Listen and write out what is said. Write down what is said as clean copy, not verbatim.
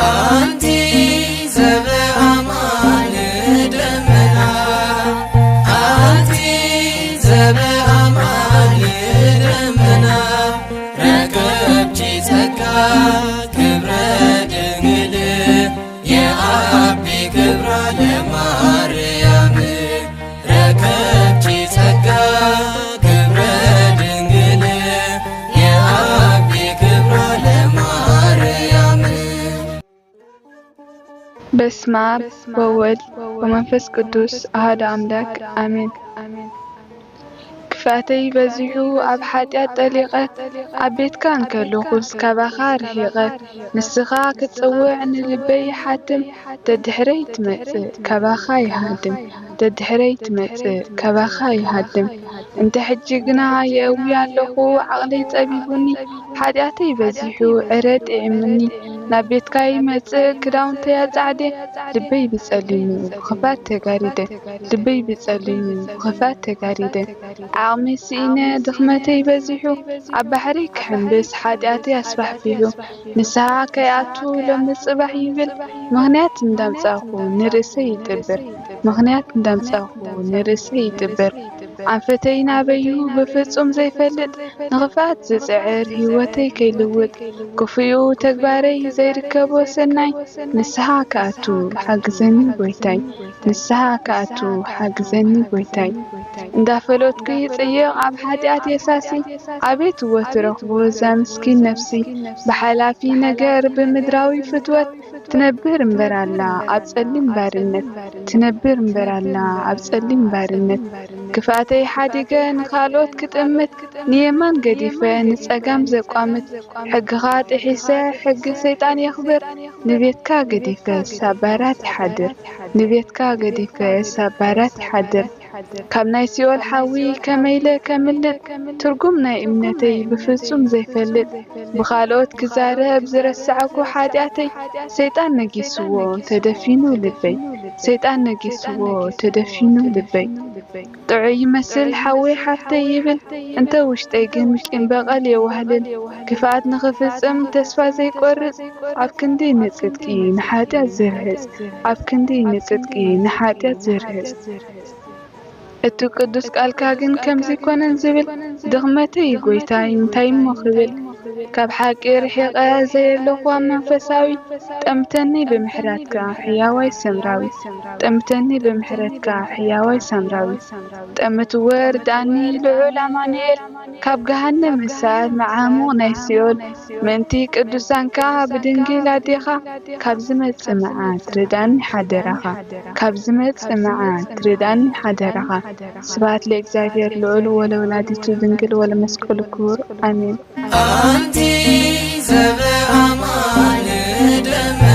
أنتي زبأمان دمنا أنتي زبأمان دمنا ركبتي زكا كبر دنجل يا أبي كبر لمريم ركبتي زكا كبر دنجل يا أبي كبر لمريم በስመ አብ ወወልድ ወመንፈስ ቅዱስ አሐዱ አምላክ አሜን። ክፋተይ በዚሑ ኣብ ኃጢአት ጠሊቐ ኣብ ቤትካ እንከለኹስ ካባኻ ርሒቐ ንስኻ ክጽውዕ ንልበይ ሓትም ደድሕረይ ትመጽእ ካባኻ ይሃድም ደድሕረይ ትመጽእ ካባኻ ይሃድም እንተ ሕጂ ግና የእዊ ኣለኹ ዓቕለይ ጸቢቡኒ ኃጢአተይ በዚሑ ዕረድ ጥዕምኒ ናብ ቤትካ ይመጽእ ክዳውንተይ ኣጻዕደ ልበይ ብጸሊሙ ብኽፋት ተጋሪደ ልበይ ብጸሊሙ ብኽፋት ተጋሪደ ዓቕሚ ስኢነ ድኽመተይ በዚሑ ኣብ ባሕሪ ክሕንብስ ኃጢአተይ ኣስፋሕፊሑ ንስሓ ከይኣቱ ሎሚ ጽባሕ ይብል ምኽንያት እንዳምጻኹ ንርእሰይ ይጥብር ምኽንያት እንዳምጻኹ ንርእሰይ ይጥብር አንፈተይ ናበዩ በፍጹም ዘይፈልጥ ንኽፋት ዝጽዕር ህይወተይ ከይልውጥ ክፉኡ ተግባረይ ዘይርከቦ ሰናይ ንስሓ ከኣቱ ሓግዘኒ ጎይታይ ንስሓ ከኣቱ ሓግዘኒ ጎይታይ እንዳፈሎትኩ ይጽይቕ ኣብ ኃጢአት የሳሲ ኣቤት ወትረኽቦ እዛ ምስኪን ነፍሲ ብሓላፊ ነገር ብምድራዊ ፍትወት ትነብር እምበራላ ኣብ ጸሊም ባርነት ትነብር እምበራላ ኣብ ጸሊም ባርነት ክፋተይ ሓዲገ ንኻልኦት ክጥምት ንየማን ገዲፈ ንጸጋም ዘቋምት ሕግኻ ጥሒሰ ሕጊ ሰይጣን የኽብር ንቤትካ ገዲፈ ሳባራት ይሓድር ንቤትካ ገዲፈ ሳባራት ይሓድር ካብ ናይ ሲኦል ሓዊ ከመይለ ከምልጥ ትርጉም ናይ እምነተይ ብፍጹም ዘይፈልጥ ብኻልኦት ክዛረብ ዝረስዓኩ ኃጢአተይ ሰይጣን ነጊስዎ ተደፊኑ ልበይ ሰይጣን ነጊስዎ ተደፊኑ ልበይ ጥዑይ ይመስል ሓወይ ሓፍተይ ይብል እንተ ውሽጠይ ግን ቂም በቐል የዋህልል ክፍኣት ንኽፍጽም ተስፋ ዘይቈርጽ ኣብ ክንዲ ንጽድቂ ንኃጢአት ዝርህጽ ኣብ ክንዲ ንጽድቂ ንኃጢአት ዝርህጽ እቱ ቅዱስ ቃልካ ግን ከምዚ ኮነን ዝብል ድኽመተይ ጎይታይ እንታይ እሞ ክብል ካብ ሓቂ ርሒቐ ዘየለኹ መንፈሳዊ ጠምተኒ ብምሕረትካ ሕያዋይ ሰምራዊ ጠምተኒ ብምሕረትካ ሕያዋይ ሰምራዊ ጠምት ወርዳኒ ልዑል ኣማኑኤል ካብ ገሃነም እሳት መዓሙቕ ናይ ሲኦል ምእንቲ ቅዱሳንካ ብድንግል ኣዴኻ ካብ ዝመጽእ መዓት ርዳኒ ሓደራኻ ካብ ዝመጽእ መዓት ርዳኒ ሓደራኻ ስብሐት ለእግዚአብሔር ልዑል ወለወላዲቱ ድንግል ወለመስቀሉ ክቡር አሜን። أنتي زبأمان دمنا